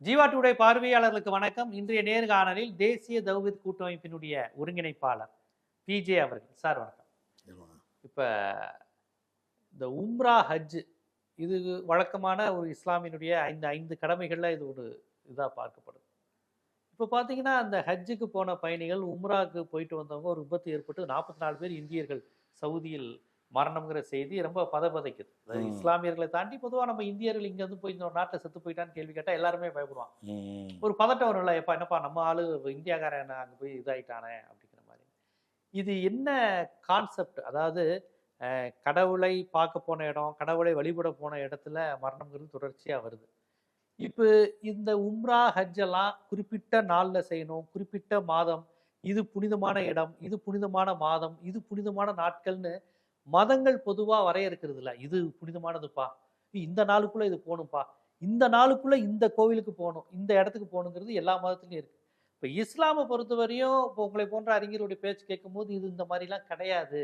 Jeeva today பார்வையாளர்களுக்கு வணக்கம். இன்றைய நேர்காணலில் தேசிய தௌஹீத் கூட்டமைப்பினுடைய ஒருங்கிணைப்பாளர் பிஜே அவர்கள். சார் வணக்கம். இப்ப இந்த உம்ரா ஹஜ் இது வழக்கமான ஒரு இஸ்லாமியினுடைய ஐந்து கடமைகள்ல இது ஒரு இதா பார்க்கப்படுது. இப்ப பாத்தீங்கன்னா அந்த ஹஜ்ஜுக்கு போன பயணிகள் உம்ராக்கு போயிட்டு வந்தவங்க ஒரு விபத்து ஏற்பட்டு 44 பேர் இந்தியர்கள் சவுதியில் மரணம்ங்கிற செய்தி ரொம்ப பதபதைக்குது. இஸ்லாமியர்களை தாண்டி பொதுவாக நம்ம இந்தியர்கள் இங்க இருந்து போய் இன்னொரு நாட்டில் செத்து போயிட்டான்னு கேள்வி கேட்டா எல்லாருமே பயப்படுவாங்க. ஒரு பதட்டம் வரும்ல, எப்பா என்னப்பா நம்ம ஆளு இந்தியாக்காரன் அங்கே போய் இதாயிட்டானே அப்படிங்கிற மாதிரி. இது என்ன கான்செப்ட்? அதாவது கடவுளை பார்க்க போன இடம், கடவுளை வழிபட போன இடத்துல மரணம்ங்கிறது தொடர்ச்சியா வருது. இப்போ இந்த உம்ரா ஹஜ் எல்லாம் குறிப்பிட்ட நாள்ல செய்யணும், குறிப்பிட்ட மாதம், இது புனிதமான இடம், இது புனிதமான மாதம், இது புனிதமான நாட்கள்னு மதங்கள் பொதுவா வரையறுக்கிறது இல்லை. இது புனிதமானதுப்பா, இந்த நாளுக்குள்ள இது போகணும்ப்பா, இந்த நாளுக்குள்ள இந்த கோவிலுக்கு போகணும், இந்த இடத்துக்கு போகணுங்கிறது எல்லா மதத்துலையும் இருக்கு. இப்போ இஸ்லாமை பொறுத்தவரையும் இப்போ உங்களை போன்ற அறிஞருடைய பேச்சு கேட்கும் போது இது இந்த மாதிரிலாம் கிடையாது.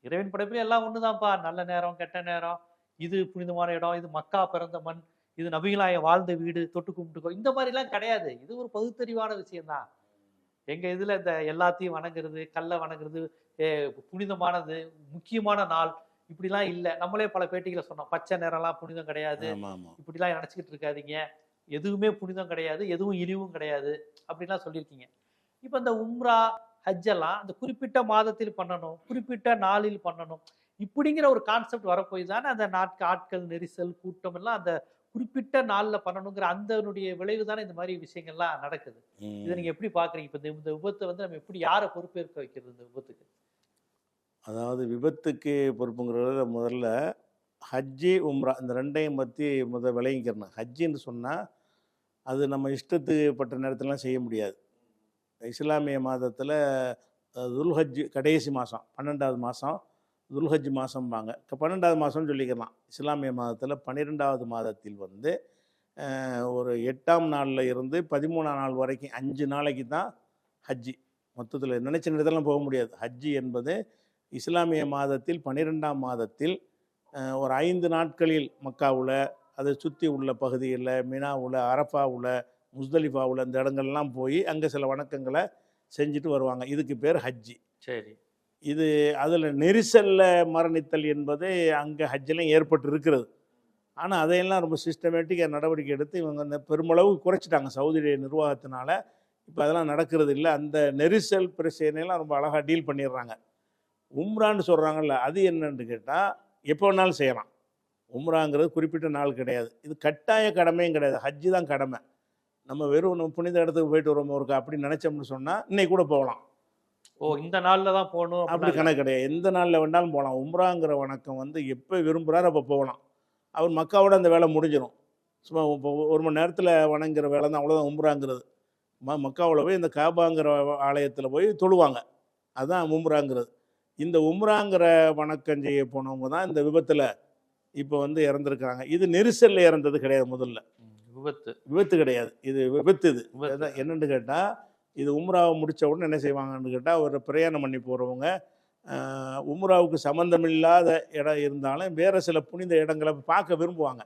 இறைவன் படைப்பில் எல்லாம் ஒண்ணுதான்ப்பா, நல்ல நேரம் கெட்ட நேரம், இது புனிதமான இடம், இது மக்கா பிறந்த மண், இது நபிகளாய வாழ்ந்த வீடு, தொட்டு கும்பிட்டுக்கோ, இந்த மாதிரிலாம் கிடையாது. இது ஒரு பகுத்தறிவான விஷயம்தான். எங்க இதுல இந்த எல்லாத்தையும் வணங்குறது, கல்லை வணங்குறது, புனிதமானது, முக்கியமான நாள் இப்படிலாம் இல்லை. நம்மளே பல பேட்டிகளை சொன்னோம், பச்சை நிறம்லாம் புனிதம் கிடையாது, இப்படிலாம் நினைச்சுக்கிட்டு இருக்காதீங்க, எதுவுமே புனிதம் கிடையாது, எதுவும் இழிவும் கிடையாது அப்படின்லாம் சொல்லியிருக்கீங்க. இப்போ இந்த உம்ரா ஹஜ்ஜெல்லாம் அந்த குறிப்பிட்ட மாதத்தில் பண்ணணும், குறிப்பிட்ட நாளில் பண்ணணும், இப்படிங்கிற ஒரு கான்செப்ட் வரப்போய் தானே அந்த ஆட்கள் நெரிசல் கூட்டம் எல்லாம் அந்த குறிப்பிட்ட நாள்ல பண்ணணுங்கிற அந்த விளைவு தானே இந்த மாதிரி விஷயங்கள்லாம் நடக்குது. இதை நீங்க எப்படி பாக்குறீங்க? இப்ப இந்த விபத்தை வந்து நம்ம எப்படி யாரை பொறுப்பேற்க வைக்கிறது இந்த விபத்துக்கு? அதாவது விபத்துக்கு பொறுப்புங்கிறத முதல்ல ஹஜ்ஜி உம்ரா இந்த ரெண்டையும் பற்றி விளங்கிக்கிறணும். ஹஜ்ஜின்னு சொன்னால் அது நம்ம இஷ்டத்துக்கு பட்ட நேரத்திலாம் செய்ய முடியாது. இஸ்லாமிய மாதத்தில் துல்ஹஜ் கடைசி மாதம் 12வது மாதம் துல்ஹஜ் மாதம்பாங்க. 12வது மாதம்னு சொல்லிக்கலாம். இஸ்லாமிய மாதத்தில் 12வது மாதத்தில் வந்து ஒரு 8ஆம் நாளில் இருந்து 13ஆம் நாள் வரைக்கும் 5 நாளைக்கு தான் ஹஜ்ஜி. மொத்தத்தில் நினைச்ச நேரத்தெல்லாம் போக முடியாது. ஹஜ்ஜி என்பது இஸ்லாமிய மாதத்தில் 12ஆம் மாதத்தில் ஒரு 5 நாட்களில் மக்காவில் அதை சுற்றி உள்ள பகுதியில், மினாவில், அரஃபாவில், முஸ்தலிஃபாவில் இந்த இடங்கள்லாம் போய் அங்கே சில வணக்கங்களை செஞ்சுட்டு வருவாங்க. இதுக்கு பேர் ஹஜ்ஜி. சரி. இது அதில் நெரிசலில் மரணித்தல் என்பது அங்கே ஹஜ்ஜிலையும் ஏற்பட்டு இருக்கிறது. ஆனால் அதையெல்லாம் ரொம்ப சிஸ்டமேட்டிக்காக நடவடிக்கை எடுத்து இவங்க பெருமளவு குறைச்சிட்டாங்க சவுதியுடைய நிர்வாகத்தினால. இப்போ அதெல்லாம் நடக்கிறது இல்லை. அந்த நெரிசல் பிரச்சனையெல்லாம் ரொம்ப அழகாக டீல் பண்ணிடுறாங்க. உம்ரான்னு சொல்கிறாங்கல்ல, அது என்னன்னு கேட்டால் எப்போ வேணாலும் செய்யலாம். உம்ராங்கிறது குறிப்பிட்ட நாள் கிடையாது. இது கட்டாய கடமையும் கிடையாது. ஹஜ்ஜி தான் கடமை. நம்ம வெறும் நம்ம புனித இடத்துக்கு போயிட்டு வருவோம் ஒரு அப்படி நினச்சோம்னு சொன்னால் இன்னைக்கு கூட போகலாம். இந்த நாளில் தான் போகணும் அப்படி கணக்கு கிடையாது. எந்த நாளில் வேண்டாலும் போகலாம். உம்ராங்கிற வணக்கம் வந்து எப்போ விரும்புகிறாரோ அப்போ போகலாம். அவர் மக்காவோட அந்த வேலை முடிஞ்சிடும். சும்மா இப்போ 1 மணி நேரத்தில் வணங்குற வேலை தான், அவ்வளோதான் உம்ராங்கிறது. மக்காவில் போய் இந்த காபாங்கிற ஆலயத்தில் போய் தொழுவாங்க. அதுதான் உம்ராங்கிறது. இந்த உம்ராங்கிற வணக்கம் செய்ய போனவங்க தான் இந்த விபத்தில் இப்போ வந்து இறந்துருக்காங்க. இது நெரிசலில் இறந்தது கிடையாது. முதல்ல விபத்து கிடையாது, இது விபத்து. இது என்னென்னு கேட்டால், இது உம்ராவை முடித்த உடனே என்ன செய்வாங்கன்னு கேட்டால், ஒரு பிரயாணம் பண்ணி போகிறவங்க உம்ராவுக்கு சம்மந்தமில்லாத இடம் இருந்தாலும் வேறு சில புனித இடங்களை பார்க்க விரும்புவாங்க.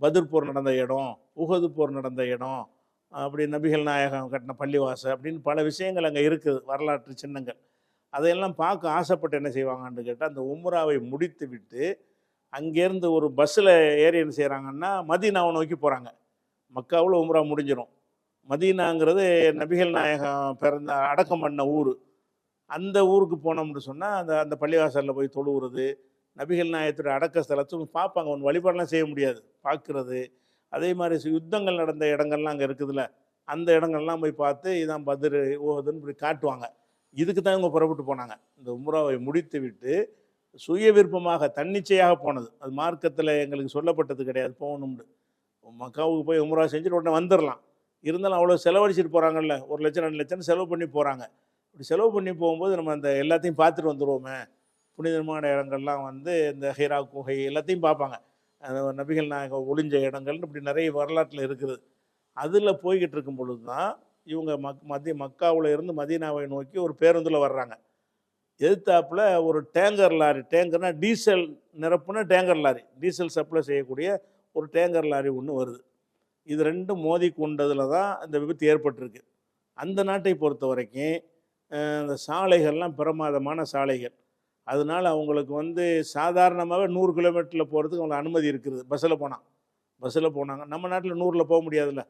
பத்ர் போர் நடந்த இடம், உஹது போர் நடந்த இடம், அப்படி நபிகள் நாயகம் கட்டின பள்ளிவாசல் அப்படின்னு பல விஷயங்கள் அங்கே இருக்குது, வரலாற்று சின்னங்கள். அதையெல்லாம் பார்க்க ஆசைப்பட்டு என்ன செய்வாங்கன்னு கேட்டால், அந்த உம்ராவை முடித்து விட்டு அங்கேருந்து ஒரு பஸ்ஸில் ஏறி என்ன செய்கிறாங்கன்னா மதீனாவை நோக்கி போகிறாங்க. மக்காவில் உம்ரா முடிஞ்சிடும். மதீனாங்கிறது நபிகள் நாயகம் பிறந்த அடக்கம் பண்ண ஊர். அந்த ஊருக்கு போனோம்னு சொன்னால் அந்த பள்ளிவாசலில் போய் தொழுவுறது, நபிகள் நாயகத்துடைய அடக்க ஸ்தலத்தும் பார்ப்பாங்க. ஒன்று வழிபாடெல்லாம் செய்ய முடியாது, பார்க்குறது. அதே மாதிரி யுத்தங்கள் நடந்த இடங்கள்லாம் அங்கே இருக்குதுல்ல, அந்த இடங்கள்லாம் போய் பார்த்து இதான் பத்ர் ஓதுன்னு இப்படி காட்டுவாங்க. இதுக்கு தான் இவங்க புறப்பட்டு போனாங்க. இந்த உம்ராவை முடித்து விட்டு சுய விருப்பமாக தன்னிச்சையாக போனது. அது மார்க்கத்தில் எங்களுக்கு சொல்லப்பட்டது கிடையாது போகணும்னு. மக்காவுக்கு போய் உம்ரா செஞ்சுட்டு உடனே வந்துடலாம். இருந்தாலும் அவ்வளோ செலவழிச்சிட்டு போகிறாங்கல்ல, 1 லட்சம் 2 லட்சம் செலவு பண்ணி போகிறாங்க. இப்படி செலவு பண்ணி போகும்போது நம்ம அந்த எல்லாத்தையும் பார்த்துட்டு வந்துடுவோமே. புனிதமான இடங்கள்லாம் வந்து இந்த ஹீரா குகை எல்லாத்தையும் பார்ப்பாங்க. நபிகள் நாயகம் ஒளிஞ்ச இடங்கள்னு இப்படி நிறைய வரலாற்றில் இருக்குது. அதில் போய்கிட்டு இருக்கும் பொழுது தான் இவங்க மக்காவில் இருந்து மதீனாவை நோக்கி ஒரு பேருந்தில் வர்றாங்க. எதிர்த்தாப்பில் ஒரு டேங்கர் லாரி, டேங்கர்னால் டீசல் நிரப்புன டேங்கர் லாரி, டீசல் சப்ளை செய்யக்கூடிய ஒரு டேங்கர் லாரி ஒன்று வருது. இது ரெண்டும் மோதி கொண்டதில் தான் இந்த விபத்து ஏற்பட்டிருக்கு. அந்த நாட்டை பொறுத்த வரைக்கும் இந்த சாலைகள்லாம் பிரமாதமான சாலைகள். அதனால அவங்களுக்கு வந்து சாதாரணமாகவே 100 கிலோமீட்டரில் போகிறதுக்கு அவங்களுக்கு அனுமதி இருக்குது. பஸ்ஸில் போனாங்க. நம்ம நாட்டில் 100ல் போக முடியாதுல்ல.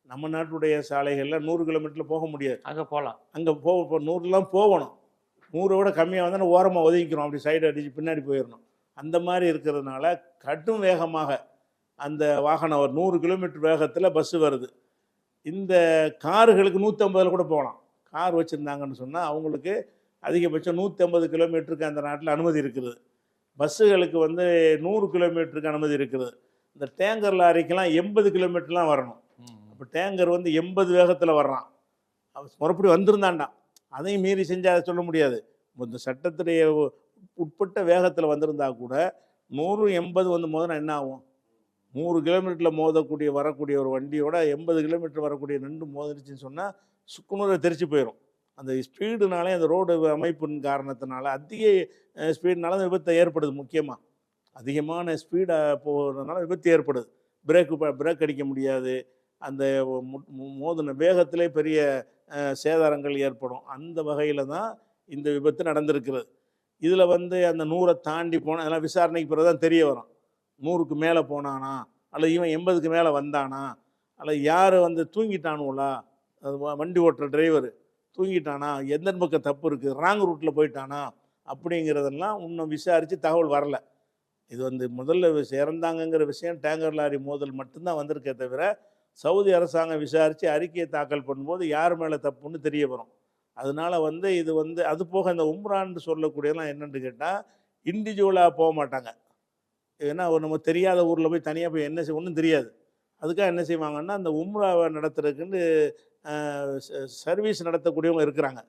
நம்ம நாட்டுடைய சாலைகளில் 100 கிலோமீட்டரில் போக முடியாது. அங்கே போகலாம். அங்கே இப்போ 100லாம் போகணும். 100 விட கம்மியாக வந்தால் ஓரமாக ஒதுங்கிக்கிறோம், அப்படி சைடு அடித்து பின்னாடி போயிடணும். அந்த மாதிரி இருக்கிறதுனால கடும் வேகமாக அந்த வாகனம் ஒரு 100 கிலோமீட்டர் வேகத்தில் பஸ்ஸு வருது. இந்த கார்களுக்கு 150 கூட போகலாம். கார் வச்சுருந்தாங்கன்னு சொன்னால் அவங்களுக்கு அதிகபட்சம் 150 கிலோமீட்டருக்கு அந்த நாட்டில் அனுமதி இருக்குது. பஸ்ஸுகளுக்கு வந்து 100 கிலோமீட்டருக்கு அனுமதி இருக்குது. இந்த டேங்கர் லாரிக்கெல்லாம் 80 கிலோமீட்டர்லாம் வரணும். இப்போ டேங்கர் வந்து 80 வேகத்தில் வர்றான். மறுபடி வந்திருந்தான்டா, அதையும் மீறி செஞ்சால் அதை சொல்ல முடியாது. இந்த சட்டத்துடைய உட்பட்ட வேகத்தில் வந்திருந்தா கூட 100 80 வந்து மோதினா என்ன ஆகும்? 100 கிலோமீட்டரில் மோதக்கூடிய வரக்கூடிய ஒரு வண்டியோட 80 கிலோமீட்டர் வரக்கூடிய 2 மோதிருச்சுன்னு சொன்னால் சுக்குநூறை தெரிச்சு போயிடும். அந்த ஸ்பீடுனாலே, அந்த ரோடு அமைப்பின் காரணத்தினால, அதிக ஸ்பீடுனால அந்த விபத்தை ஏற்படுது. முக்கியமாக அதிகமான ஸ்பீடாக போகிறதுனால விபத்து ஏற்படுது. பிரேக் அடிக்க முடியாது. அந்த மோதின வேகத்திலே பெரிய சேதாரங்கள் ஏற்படும். அந்த வகையில் தான் இந்த விபத்து நடந்திருக்கிறது. இதில் வந்து அந்த 100 தாண்டி போனால் அதெல்லாம் விசாரணைக்கு பிறகு தான் தெரிய வரும். 100க்கு மேலே போனானா, அல்லது இவன் 80க்கு மேலே வந்தானா, அல்லது யார் வந்து தூங்கிட்டானுங்களா, அது வண்டி ஓட்டுற டிரைவர் தூங்கிட்டானா, எந்த பக்கம் தப்பு இருக்குது, ராங் ரூட்டில் போயிட்டானா, அப்படிங்கிறதெல்லாம் இன்னும் விசாரித்து தகவல் வரல. இது வந்து முதல்ல இறந்தாங்கங்கிற விஷயம் டேங்கர் லாரி மோதல் மட்டும்தான் வந்திருக்கே தவிர, சவுதி அரசாங்கம் விசாரித்து அறிக்கையை தாக்கல் பண்ணும்போது யார் மேலே தப்புன்னு தெரிய வரும். அதனால் வந்து இது வந்து அது போக இந்த உம்ரான்னு சொல்லக்கூடியதெல்லாம் என்னென்னு கேட்டால் இண்டிவிஜுவலாக போக மாட்டாங்க. ஏன்னா நம்ம தெரியாத ஊரில் போய் தனியாக போய் என்ன ஒன்றும் தெரியாது. அதுக்காக என்ன செய்வாங்கன்னா, அந்த உம்ராவை நடத்துறதுக்குன்னு சர்வீஸ் நடத்தக்கூடியவங்க இருக்கிறாங்க.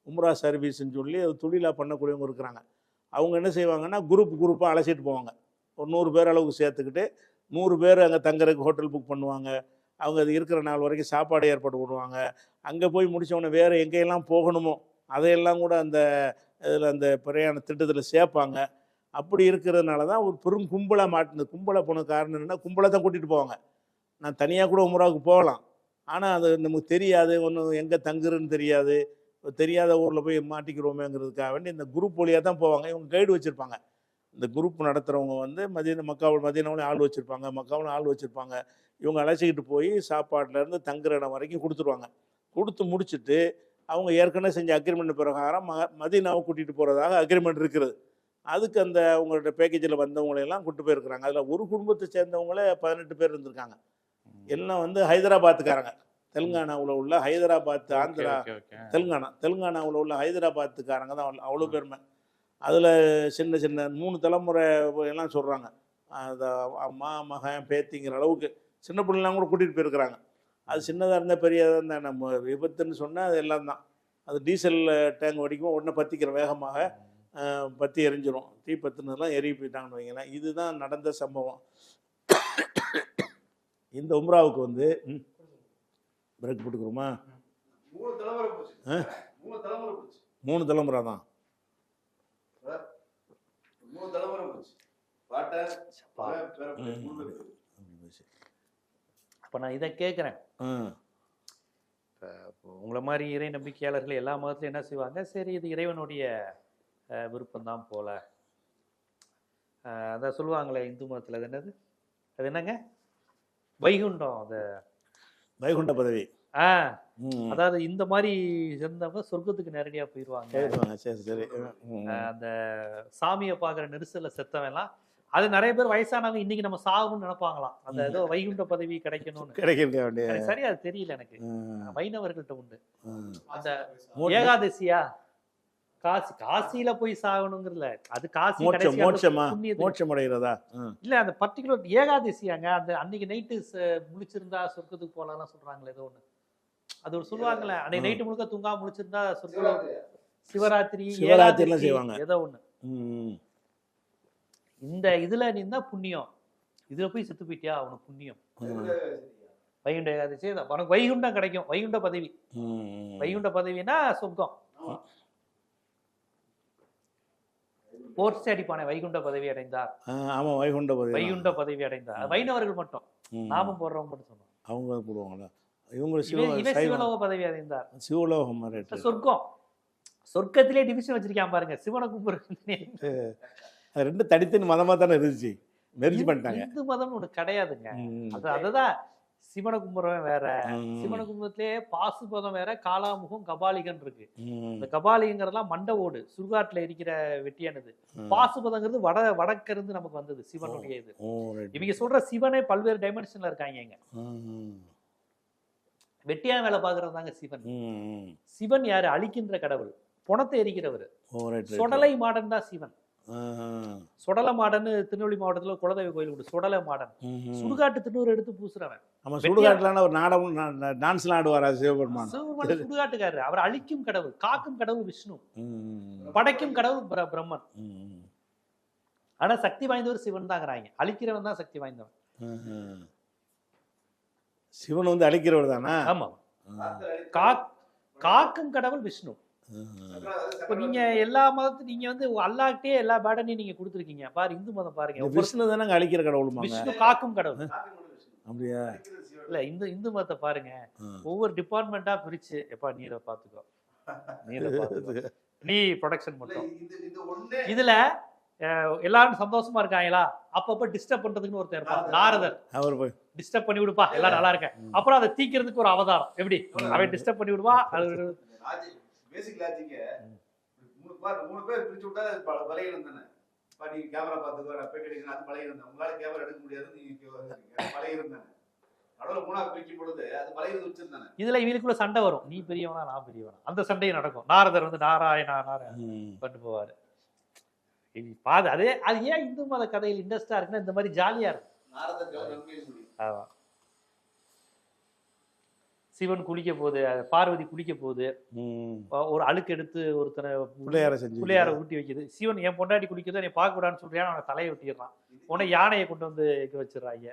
உம்ரா சர்வீஸ்ன்னு சொல்லி அது தொழிலாக பண்ணக்கூடியவங்க இருக்கிறாங்க. அவங்க என்ன செய்வாங்கன்னா, குரூப்பாக அழைச்சிட்டு போவாங்க. ஒரு 100 பேர் அளவுக்கு சேர்த்துக்கிட்டு 100 பேர் அங்கே தங்குறதுக்கு ஹோட்டல் புக் பண்ணுவாங்க. அவங்க அது இருக்கிற நாள் வரைக்கும் சாப்பாடு ஏற்பாடு பண்ணுவாங்க. அங்கே போய் முடித்தவொடனே வேறு எங்கெல்லாம் போகணுமோ அதையெல்லாம் கூட அந்த இதில் அந்த பிரயாண திட்டத்தில் சேர்ப்பாங்க. அப்படி இருக்கிறதுனால தான் ஒரு பெரும் கும்பலாக மாட்டினது. கும்பலாக போன காரணம் என்னென்னா, கும்பலாக தான் கூட்டிகிட்டு போவாங்க. நான் தனியாக கூட உம்ராவுக்கு போகலாம், ஆனால் அது நமக்கு தெரியாது, ஒன்றும் எங்கே தங்குறதுன்னு தெரியாது, தெரியாத ஊரில் போய் மாட்டிக்கிறோமேங்கிறதுக்காக வேண்டி இந்த குரூப் வழியாக தான் போவாங்க. இவங்க கைடு வச்சுருப்பாங்க. இந்த குரூப் நடத்துகிறவங்க வந்து மதீனாவுலையும் ஆள் வச்சுருப்பாங்க, மக்காவுலையும் ஆள் வச்சுருப்பாங்க. இவங்க அழைச்சிக்கிட்டு போய் சாப்பாட்டிலேருந்து தங்குற இடம் வரைக்கும் கொடுத்துருவாங்க. கொடுத்து முடிச்சுட்டு அவங்க ஏற்கனவே செஞ்ச அக்ரிமெண்ட் பிரகாரம் மதீனாவை கூட்டிகிட்டு போகிறதாக அக்ரிமெண்ட் இருக்கிறது. அதுக்கு அந்த அவங்களோட பேக்கேஜில் வந்தவங்களையெல்லாம் கூப்பிட்டு போயிருக்கிறாங்க. அதில் ஒரு குடும்பத்தை சேர்ந்தவங்களே 18 பேர் இருந்திருக்காங்க. எல்லாம் வந்து ஹைதராபாத்துக்காரங்க. தெலுங்கானாவில் உள்ள ஹைதராபாத், ஆந்திரா, தெலுங்கானாவில் உள்ள ஹைதராபாத்துக்காரங்க தான் அவ்வளோ பேருமே. அதில் சின்ன சின்ன 3 தலைமுறை எல்லாம் சொல்கிறாங்க. அது அம்மா மகன் பேத்திங்கிற அளவுக்கு சின்ன பிள்ளைலாம் கூட கூட்டிகிட்டு போயிருக்கிறாங்க. அது சின்னதாக இருந்தால் பெரியதாக இருந்தால் நம்ம விபத்துன்னு சொன்னால் அது எல்லாம் தான். அது டீசல் டேங்க் வடிக்கும் உடனே பற்றிக்கிற வேகமாக பற்றி எரிஞ்சிடும். தீ பற்றினதெல்லாம் எரிய போயிட்டாங்கன்னு வைங்களேன். இதுதான் நடந்த சம்பவம். இந்த உம்ராவுக்கு வந்து பிரேக் போட்டுக்கிறோமா? 3 தலைமுறை தான். அப்போ நான் இதை கேட்குறேன். உங்களை மாதிரி இறை நம்பிக்கையாளர்கள் எல்லா மதத்துலையும் என்ன செய்வாங்க, சரி இது இறைவனுடைய விருப்பம்தான் போல. அதான் சொல்லுவாங்களே இந்து மதத்தில், அது என்னது, அது என்னங்க, வைகுண்டம், அது வைகுண்ட பதவி. அதாவது இந்த மாதிரி சேர்ந்தவங்க சொர்க்கத்துக்கு நேரடியாக போயிடுவாங்க. சரி சரி. அந்த சாமியை பார்க்குற நெரிசல செத்தவெல்லாம், அது நிறைய பேர் வயசானவங்க இன்னைக்கு நம்ம சாகுன்னு நினைப்பாங்களாம். அந்த ஏதோ வைகுண்ட பதவி கிடைக்கணும்னு. கிடைக்க சரியா அது தெரியல எனக்கு. வைணவர்கள்ட்ட உண்டு அந்த ஏகாதசியா, காசியில போய் சாகணுங்கிறதுல, அது காசி மோட்சம் அடைகிறதா இல்ல, அந்த பர்டிகுலர் ஏகாதசியாங்க. அந்த அன்னைக்கு நைட்டு முழிச்சிருந்தா சொர்க்கத்துக்கு போகலாம் சொல்றாங்களே, ஏதோ ஒண்ணு அது ஒரு சொல்லுவாங்கல்ல, அன்னைக்கு நைட்டு முழுக்க தூங்காம முழிச்சிருந்தா சொர்க்கம், சிவராத்திரி செய்வாங்க ஏதோ ஒண்ணு. இந்த இதுல நீ தான் புண்ணியம், இதுல போய் செத்து போயிட்டியா அவனுக்கு புண்ணியம். வைகுண்ட ஏகாதசி உனக்கு வைகுண்டம் கிடைக்கும், வைகுண்ட பதவி. வைகுண்ட பதவினா சொர்க்கம். போர்ஸ் அடிப்பானே, வைகுண்ட பதவி அடைந்தார். ஆமா, வைகுண்ட பதவி அடைந்தார். வைணவர்கள் மட்டும், நாமம் போடுறவங்க மட்டும் சொன்னோம். அவங்க போடுவாங்களா? இவங்க இவன் சிவலோக பதவி அடைந்தார். சிவலோகம் சொர்க்கத்திலே டிவிஷன் வச்சிருக்கான் பாருங்க, சிவனை கும்பிடுறது. ரெண்டு தனித்தனி மதமா தானே இருந்துச்சு, மெர்ஜ் பண்ணிட்டாங்க. இந்து மதம் ஒண்ணு கிடையாதுங்க. அதுதான் சிவனை கும்பிடுறவன் வேற, சிவனை கும்பிடத்திலே பாசுபதம் வேற, காலாமுகம் கபாலிகன் இருக்கு. இந்த கபாலிகங்கிறதுலாம் மண்டை ஓடு சுடுகாட்டுல இருக்கிற வெட்டியானது. பாசுபதங்கிறது வடக்கிருந்து நமக்கு வந்தது சிவனுடைய இது. இவங்க சொல்ற சிவனே பல்வேறு டைமென்ஷன்ல இருக்காங்க. வெட்டியான வேலை பாக்குறது தாங்க சிவன். சிவன் யாரு? அழிக்கின்ற கடவுள், புணத்தை எரிக்கிறவர். சொடலை மாடன் தான் சிவன். சொடல மாடன் திருநெல்வேலி மாவட்டத்தில் குலதெய்வ கோயில் உண்டு. சொடல மாடன் சுடுகாட்டு திருநூறு எடுத்து பூசுறவன். நம்ம சுடுகாட்டுல ஒரு நாடகம் டான்ஸ் ஆடுவாரா சிவபெருமான்? சிவபெருமான் சுடுகாட்டுக்காரு. அவர் அழிக்கும் கடவுள், காக்கும் கடவுள் விஷ்ணு, படைக்கும் கடவுள் பிரம்மன். ஆனா சக்தி வாய்ந்தவர் சிவன் தாங்கிறாங்க. அழிக்கிறவன் தான் சக்தி வாய்ந்தவன். சிவன் வந்து அழிக்கிறவர் தானா? ஆமா. காக்கும் கடவுள் விஷ்ணு. இப்ப நீங்க எல்லா மதத்தையும் நீங்க வந்து அல்லாஹ்ட்டே எல்லா பேடனையும் நீங்க கொடுத்துருக்கீங்க பாரு. இந்து மதம் பாருங்க, விஷ்ணு தானே அழிக்கிற கடவுள், விஷ்ணு காக்கும் கடவுள். அப்படியா? இல்ல இந்து மதத்தை பாருங்க, ஒவ்வொரு டிபார்ட்மெண்டா பிரிச்சு, எப்பா நீரை பாத்துக்கோ, நீ ப்ரொடக்ஷன் மட்டும். இதுல எல்லாரும் சந்தோஷமா இருக்காங்களா? அப்பப்ப டிஸ்டர்ப் பண்றதுக்குன்னு ஒருத்தர் இருப்பான், நாரதர். அவர் போய் டிஸ்டர்ப் பண்ணி விடுப்பா, எல்லாரும் நல்லா இருக்கேன். அப்புறம் அதை தீக்கிறதுக்கு ஒரு அவதாரம். எப்படி அவன் டிஸ்டர்ப் பண்ணி விடுவா. பேசிக் லாஜிக் மூணு பேர் பிரிச்சு விட்டா பலையினம் தானே. நீ கேமரா பார்த்துக்கோ, நான் பேட்டி அடிக்கணும், அது பலையினம் தான். உங்களால கேமரா எடுக்க முடியாது, நீங்க பலையினம் தானே. நடுவில் மூணா பிரிக்கும் பொழுது அது பலையினம் உச்சம் தானே. இதுல இவங்களுக்குள்ள சண்டை வரும், நீ பெரியவனா நான் பெரியவனா, அந்த சண்டையும் நடக்கும். நாரதர் வந்து நாராயணா பண்ணிட்டு போவாரு. பாது அதே அது ஏன் இந்து மத கதையில் இன்ட்ரெஸ்டா இருக்குன்னா இந்த மாதிரி ஜாலியா இருக்கும். ஆமா. சிவன் குளிக்க போகுது, பார்வதி குளிக்க போகுது, ஒரு அழுக்கு எடுத்து ஒருத்தனை பிள்ளையார ஊட்டி வைக்குது. சிவன் என் பொண்டாட்டி குளிக்கதோ என்னை பார்க்க கூடாதுன்னு சொல்றியா, அவனை தலையை வெட்டிடுறான். உடனே யானையை கொண்டு வந்து இங்க வச்சிடறாங்க.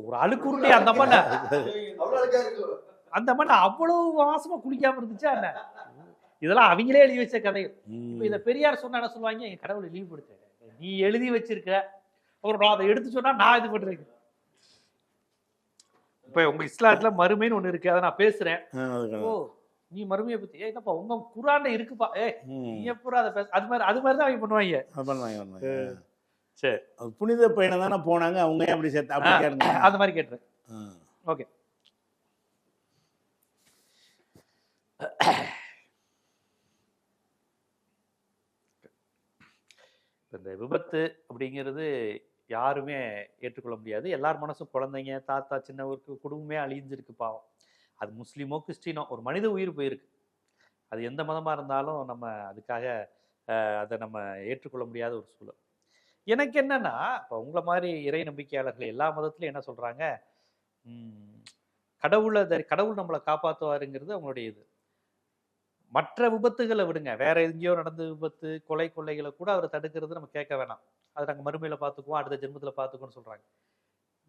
ஒரு அழுக்கு உருண்டை அந்த மண்ண அவ்வளவு வாசமா குளிக்காம இருந்துச்சா என்ன? இதெல்லாம் அவங்களே எழுதி வச்ச கதை. இப்ப இதை பெரியார் சொன்னா என்ன சொல்லுவாங்க, என் கடவுளை லீவ் கொடுத்த, நீ எழுதி வச்சிருக்க, அதை எடுத்து சொன்னா நான் இது பண்றேன். இப்ப உங்க இஸ்லாத்துல மறுமைன்னு ஒண்ணு இருக்கு, அதை நான் பேசுறேன். ஓ நீ மறுமையை பத்தி என்னப்பா உங்க குர்ஆன்ல இருக்குப்பா, நீ எப்பறம் அதை பேச, அது மாதிரிதான் அவங்க பண்ணுவாங்க. சரி, புனித பயணம் தானே போனாங்க, அவங்க அப்படி சேர்த்து அந்த மாதிரி கேட்டுறேன். ஓகே. இந்த விபத்து அப்படிங்கிறது யாருமே ஏற்றுக்கொள்ள முடியாது. எல்லார் மனசும் குழந்தைங்க, தாத்தா, சின்னவருக்கு குடும்பமே அழிஞ்சிருக்கு பாவம். அது முஸ்லீமோ கிறிஸ்டினோ, ஒரு மனித உயிர் போயிருக்கு. அது எந்த மதமாக இருந்தாலும் நம்ம அதுக்காக அதை நம்ம ஏற்றுக்கொள்ள முடியாத ஒரு சூழல். எனக்கு என்னன்னா, இப்போ உங்களை மாதிரி இறை நம்பிக்கையாளர்கள் எல்லா மதத்துலையும் என்ன சொல்கிறாங்க, கடவுள் நம்மளை காப்பாற்றுவாருங்கிறது அவங்களுடைய இது. மற்ற விபத்துகளை விடுங்க, வேற எங்கேயோ நடந்த விபத்து, கொள்ளைகளை கூட அவர் தடுக்கிறது நம்ம கேட்க வேணாம். அதை நாங்கள் மறுமையில பார்த்துக்குவோம், அடுத்த ஜென்மத்தில் பார்த்துக்கோன்னு சொல்றாங்க.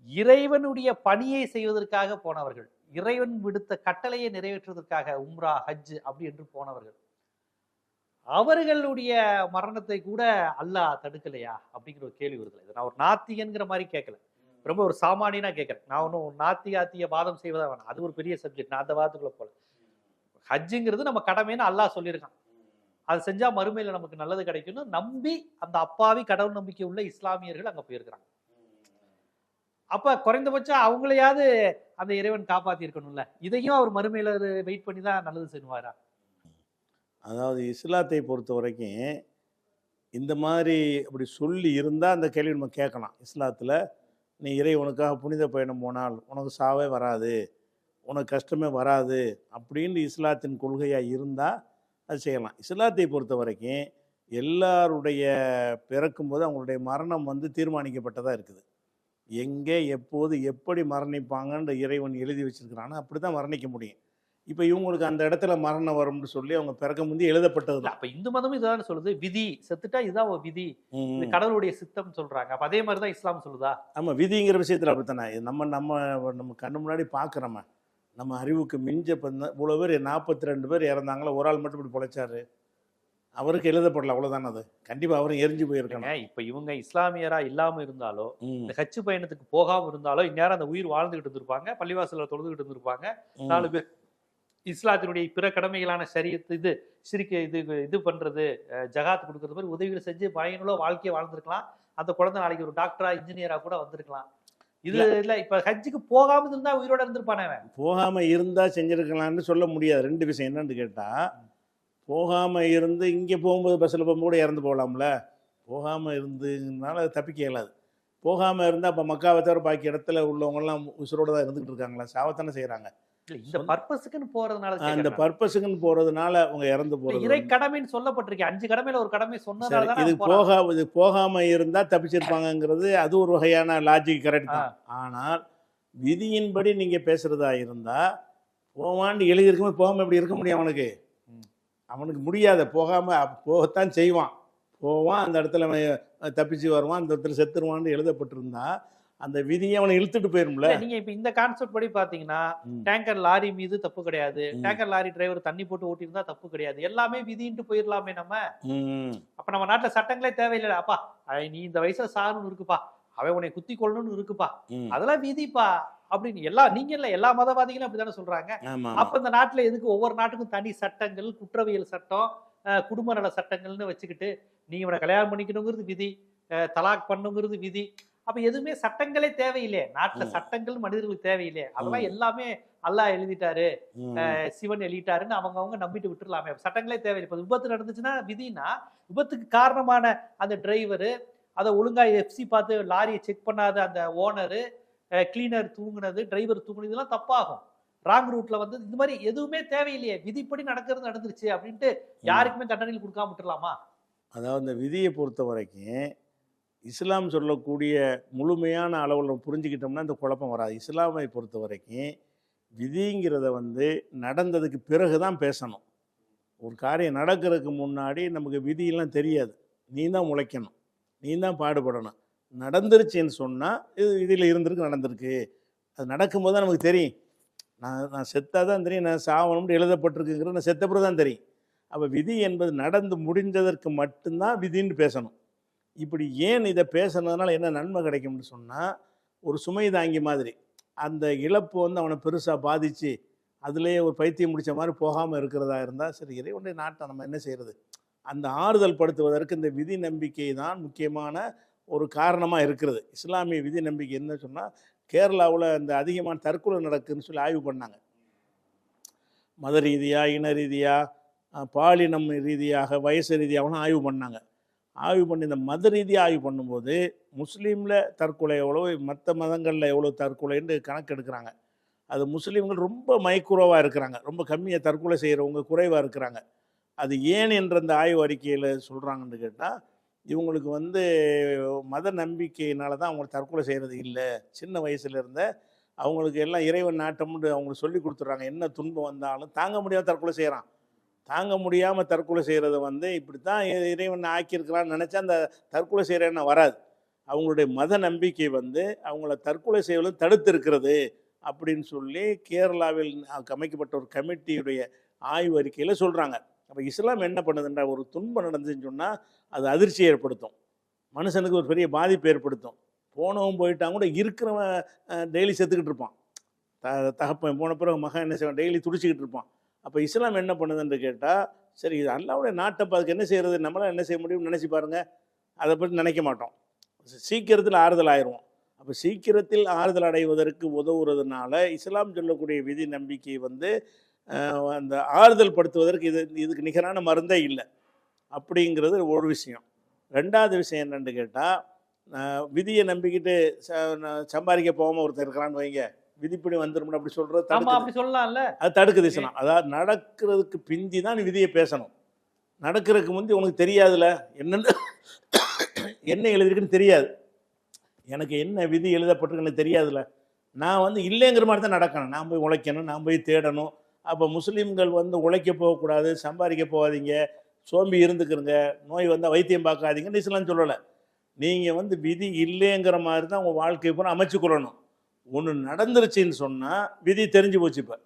இறைவனுடைய பணியை செய்வதற்காக போனவர்கள், இறைவன் விடுத்த கட்டளையை நிறைவேற்றுவதற்காக உம்ரா ஹஜ் அப்படி என்று போனவர்கள், அவர்களுடைய மரணத்தை கூட அல்லாஹ் தடுக்கலையா அப்படிங்கிற ஒரு கேள்வி வருது. இதை நான் ஒரு நாத்திகன்கிற மாதிரி கேட்கல, ரொம்ப ஒரு சாமானியனா கேட்கறேன். நான் ஒன்றும் நாத்திக வாதம் செய்வதா வேணாம், அது ஒரு பெரிய சப்ஜெக்ட், நான் அந்த வாதத்துக்குள்ள போல. ஹஜ்ஜுங்கிறது நம்ம கடமைன்னு அல்லாஹ் சொல்லியிருக்கான். அது செஞ்சா மறுமையில நமக்கு நல்லது கிடைக்கும்னு நம்பி அந்த அப்பாவி கடவுள் நம்பிக்கை உள்ள இஸ்லாமியர்கள் அங்க போயிருக்கிறாங்க. அப்ப குறைந்தபட்சம் அவங்களையாவது அந்த இறைவன் காப்பாத்தி இருக்கணும்ல. இதையும் அவர் மறுமையில வெயிட் பண்ணி தான் நல்லது செய்வாரா? அதாவது இஸ்லாத்தை பொறுத்த வரைக்கும் இந்த மாதிரி அப்படி சொல்லி இருந்தால் அந்த கேள்வி நம்ம கேட்கலாம். இஸ்லாத்தில் நீ இறைவனுக்காக புனித பயணம் போனால் உனக்கு சாவே வராது, உனக்கு கஷ்டமே வராது அப்படின்னு இஸ்லாத்தின் கொள்கையாக இருந்தால் அது செய்யலாம். இஸ்லாத்தை பொறுத்த வரைக்கும் எல்லாருடைய பிறக்கும்போது அவங்களுடைய மரணம் வந்து தீர்மானிக்கப்பட்டதாக இருக்குது. எங்கே எப்போது எப்படி மரணிப்பாங்கன்ற இறைவன் எழுதி வச்சிருக்கிறான்னு அப்படி தான் மரணிக்க முடியும். இப்போ இவங்களுக்கு அந்த இடத்துல மரணம் வரும்னு சொல்லி அவங்க பிறக்க முந்தைய எழுதப்பட்டது தான். அப்போ இந்து மதமும் இதான் சொல்லுது, விதி, செத்துட்டா இதுதான் ஒரு விதி, இது கடவுளுடைய சித்தம் சொல்றாங்க. அப்போ அதே மாதிரி தான் இஸ்லாம் சொல்லுதா? ஆமாம், விதிங்கிற விஷயத்தில் அப்படித்தானே. நம்ம நம்ம நம்ம கண்ணு முன்னாடி பார்க்குறோமா, நம்ம அறிவுக்கு மிஞ்ச இவ்வளோ பேர் 42 பேர் இறந்தாங்களா, ஒரு ஆள் மட்டும் இப்படி பொழைச்சாரு. அவருக்கு எழுதப்படல, அவ்வளோதானே. அது கண்டிப்பாக அவரும் எரிஞ்சு போயிருக்கணும். இப்ப இவங்க இஸ்லாமியரா இல்லாம இருந்தாலோ, ம் இந்த ஹஜ் பயணத்துக்கு போகாம இருந்தாலோ, இந்நேரம் அந்த உயிர் வாழ்ந்துகிட்டு இருந்திருப்பாங்க, பள்ளிவாசல்ல தொழுதுகிட்டு இருந்திருப்பாங்க. 4 பேர் இஸ்லாத்தினுடைய பிற கடமைகளான ஷரியத் இது பண்றது, ஜகாத் கொடுக்கறது மாதிரி உதவிகள் செஞ்சு பயனுள்ள வாழ்க்கையை வாழ்ந்திருக்கலாம். அந்த குழந்தை நாளைக்கு ஒரு டாக்டரா இன்ஜினியரா கூட வந்திருக்கலாம். இது இல்ல இப்ப ஹஜ்ஜுக்கு போகாம இருந்தா உயிரோட இருந்திருப்பானே அவன். போகாமல் இருந்தால் செஞ்சுருக்கலான்னு சொல்ல முடியாது. 2 விஷயம் என்னன்னு கேட்டால், போகாமல் இருந்து இங்கே போகும்போது பஸ்ஸில் போகும்போது கூட இறந்து போகலாம்ல. போகாமல் இருந்துனால அது தப்பிக்க இயலாது. போகாமல் இருந்தால் அப்போ மக்காவை தவிர பாக்கி இடத்துல உள்ளவங்கெல்லாம் உசுரோடு தான் இருந்துகிட்டு இருக்காங்களா? சாவத்தானே செய்கிறாங்க. இல்ல இந்த பர்பஸுக்குன்னு போறதுனால அந்த கேக்குறேன். பர்பஸுக்குன்னு போகிறதுனால அவங்க இறந்து இல்ல, போகிறது. இறை கடமைன்னு சொல்லப்பட்டிருக்கு. 5 கடமையில ஒரு கடமை சொன்னதால தான் இது அவன் போறான். இது போகாமல் இருந்தால் தப்பிச்சிருப்பாங்கங்கிறது அது ஒரு வகையான லாஜிக், கரெக்ட் தான். ஆனால் விதியின்படி நீங்கள் பேசுகிறதா இருந்தால், போவான்னு எழுதியிருக்கும்போது போகாமல் எப்படி இருக்க முடியும் அவனுக்கு? அவனுக்கு முடியாத. போகத்தான் செய்வான். போவான், அந்த இடத்துல அவன் தப்பிச்சு வருவான், அந்த இடத்துல செத்துருவான்னு எழுதப்பட்டிருந்தா அந்த விதியை அவனை இழுத்துட்டு போயிரும்ல. இல்ல, நீங்க இப்ப இந்த கான்செப்ட் படி பாத்தீங்கன்னா, டேங்கர் லாரி மீது தப்பு கிடையாது, டேங்கர் லாரி டிரைவர் தண்ணி போட்டு ஓட்டி இருந்தா தப்பு கிடையாது, எல்லாமே விதின்ட்டு போயிடலாமே நம்ம. அப்ப நம்ம நாட்டுல சட்டங்களே தேவையில்லை. அப்பா நீ இந்த வயசுல சாகணும்னு இருக்குப்பா, அவன் உன்னை குத்தி கொள்ளணும்னு இருக்குப்பா, அதெல்லாம் விதிப்பா அப்படின்னு நீங்க இல்ல எல்லா மதவாதிகளும் அப்படித்தானே சொல்றாங்க. அப்ப இந்த நாட்டுல எதுக்கு ஒவ்வொரு நாட்டுக்கும் தனி சட்டங்கள், குற்றவியல் சட்டம், குடும்ப நல சட்டங்கள்னு வச்சுக்கிட்டு நீ இவனை கல்யாணம் பண்ணிக்கணுங்கிறது விதி, தலாக் பண்ணுங்கிறது விதி. அப்ப எதுவுமே சட்டங்களே தேவையில்லையே நாட்டுல. சட்டங்கள் மனிதர்களுக்கு தேவையில்லையே. அதெல்லாம் எல்லாமே அல்லாஹ் எழுதிட்டாரு, சிவன் எழுதிட்டாருன்னு அவங்க நம்பிட்டு விட்டுறலாமே. சட்டங்களே தேவையில்லை. இப்ப விபத்து நடந்துச்சுன்னா விதினா, விபத்துக்கு காரணமான அந்த டிரைவரு, அதை ஒழுங்கா எஃப்சி பார்த்து லாரியை செக் பண்ணாத அந்த ஓனரு, கிளீனர் தூங்குனது, டிரைவர் தூங்குனது, இதெல்லாம் தப்பாகும். ராங் ரூட்ல வந்து இந்த மாதிரி எதுவுமே தேவையில்லையே, விதிப்படி நடக்கிறது நடந்துருச்சு அப்படின்ட்டு யாருக்குமே தண்டனைகள் கொடுக்காம விட்டுலாமா? அதாவது இந்த விதியை பொறுத்த வரைக்கும் இஸ்லாம் சொல்லக்கூடிய முழுமையான அளவில் புரிஞ்சுக்கிட்டோம்னா இந்த குழப்பம் வராது. இஸ்லாமை பொறுத்த வரைக்கும் விதிங்கிறத வந்து நடந்ததுக்கு பிறகு தான் பேசணும். ஒரு காரியம் நடக்கிறதுக்கு முன்னாடி நமக்கு விதியெல்லாம் தெரியாது. நீ தான் உழைக்கணும், நீ தான் பாடுபடணும். நடந்துருச்சுன்னு சொன்னால் இது இதில் இருந்திருக்கு, நடந்திருக்கு. அது நடக்கும்போது தான் நமக்கு தெரியும். நான் செத்தாக தான் தெரியும், நான் சாவணும்னு எழுதப்பட்டிருக்குங்கிறது நான் செத்த பிறகு தான் தெரியும். அப்போ விதி என்பது நடந்து முடிஞ்சதற்கு மட்டும்தான் விதின்னு பேசணும். இப்படி ஏன் இதை பேசுனதுனால என்ன நன்மை கிடைக்கும்னு சொன்னால், ஒரு சுமை தாங்கி மாதிரி அந்த இழப்பு வந்து அவனை பெருசாக பாதித்து அதுலேயே ஒரு பைத்தியம் முடித்த மாதிரி போகாமல் இருக்கிறதா இருந்தால் சரி, இறைவனுடைய நாட்டை நம்ம என்ன செய்கிறது? அந்த ஆறுதல் படுத்துவதற்கு இந்த விதி நம்பிக்கை தான் முக்கியமான ஒரு காரணமாக இருக்கிறது. இஸ்லாமிய விதி நம்பிக்கை என்ன சொன்னால், கேரளாவில் இந்த அதிகமான தற்கொலை நடக்குதுன்னு சொல்லி ஆய்வு பண்ணாங்க. மத ரீதியாக, இன ரீதியாக, பாலினம் ரீதியாக, வயசு ரீதியாகவும் ஆய்வு பண்ணாங்க. ஆய்வு பண்ணி இந்த மத ரீதியாக ஆய்வு பண்ணும்போது முஸ்லீமில் தற்கொலை எவ்வளோ, மற்ற மதங்களில் எவ்வளோ தற்கொலைன்னு கணக்கு எடுக்கிறாங்க. அது முஸ்லீம்கள் ரொம்ப மைக்குறவாக இருக்கிறாங்க, ரொம்ப கம்மியாக தற்கொலை செய்கிறவங்க குறைவாக இருக்கிறாங்க. அது ஏன் என்ற அந்த ஆய்வு அறிக்கையில் சொல்கிறாங்கன்னு கேட்டால், இவங்களுக்கு வந்து மத நம்பிக்கையினால தான் அவங்க தற்கொலை செய்கிறது இல்லை. சின்ன வயசுலேருந்த அவங்களுக்கு எல்லாம் இறைவன் நாட்டம்னு அவங்களுக்கு சொல்லி கொடுத்துட்றாங்க. என்ன துன்பம் வந்தாலும் தாங்க முடியாமல் தற்கொலை செய்கிறான். தாங்க முடியாமல் தற்கொலை செய்கிறத வந்து இப்படி தான் இறைவன் ஆக்கியிருக்கிறான்னு நினச்சா அந்த தற்கொலை செய்கிற எண்ணம் வராது. அவங்களுடைய மத நம்பிக்கை வந்து அவங்கள தற்கொலை செய்வதில் தடுத்து இருக்கிறது அப்படின்னு சொல்லி கேரளாவில் அமைக்கப்பட்ட ஒரு கமிட்டியுடைய ஆய்வு அறிக்கையில் சொல்கிறாங்க. அப்போ இஸ்லாம் என்ன பண்ணுதுன்ற, ஒரு துன்பம் நடந்துச்சுன்னு சொன்னால் அது அதிர்ச்சியை ஏற்படுத்தும், மனுஷனுக்கு ஒரு பெரிய பாதிப்பு ஏற்படுத்தும். போனவன் போயிட்டான் கூட இருக்கிறவன் டெய்லி செத்துக்கிட்டு இருப்பான். தகப்பன் போன பிறகு மகன் என்ன செய்வான், டெய்லி துடிச்சிக்கிட்டு இருப்பான். அப்போ இஸ்லாம் என்ன பண்ணுதுன்னு கேட்டால், சரி இது அல்லாவுடைய நாட்டப்போ அதுக்கு என்ன செய்கிறது, நம்மளால் என்ன செய்ய முடியும்னு நினச்சி பாருங்கள். அதை பற்றி நினைக்க மாட்டோம், சீக்கிரத்தில் ஆறுதல் ஆயிடுவோம். அப்போ சீக்கிரத்தில் ஆறுதல் அடைவதற்கு உதவுறதுனால இஸ்லாம் சொல்லக்கூடிய விதி நம்பிக்கை வந்து அந்த ஆறுதல் படுத்துவதற்கு இதுக்கு நிகரான மருந்தே இல்லை அப்படிங்கிறது ஒரு விஷயம். ரெண்டாவது விஷயம் என்னென்னு கேட்டால், விதியை நம்பிக்கிட்டு சம்பாதிக்க போகாமல் ஒருத்தர் இருக்கிறான்னு வைங்க, விதிப்படி வந்துடும் அப்படி சொல்கிறது அப்படி சொல்லலாம்ல, அது தடுக்குது இஸ்லாம். அதாவது நடக்கிறதுக்கு பிந்தி தான் நீ விதியை பேசணும். நடக்கிறதுக்கு முந்தி உனக்கு தெரியாதுல என்னென்னு என்ன எழுதிருக்குன்னு தெரியாது. எனக்கு என்ன விதி எழுதப்பட்டிருக்குன்னு தெரியாதுல்ல. நான் வந்து இல்லைங்கிற மாதிரி தான் நடக்கணும். நான் போய் உழைக்கணும், நான் போய் தேடணும். அப்போ முஸ்லீம்கள் வந்து உழைக்க போகக்கூடாது, சம்பாதிக்க போகாதீங்க, சோம்பி இருந்துக்கிறங்க, நோய் வந்தால் வைத்தியம் பார்க்காதீங்கன்னு இஸ்லாம் சொல்லலை. நீங்கள் வந்து விதி இல்லைங்கிற மாதிரி தான் உங்கள் வாழ்க்கை பூரா அமைச்சு கொள்ளணும். ஒன்று நடந்துருச்சுன்னு சொன்னால் விதி தெரிஞ்சு போச்சு. இப்போ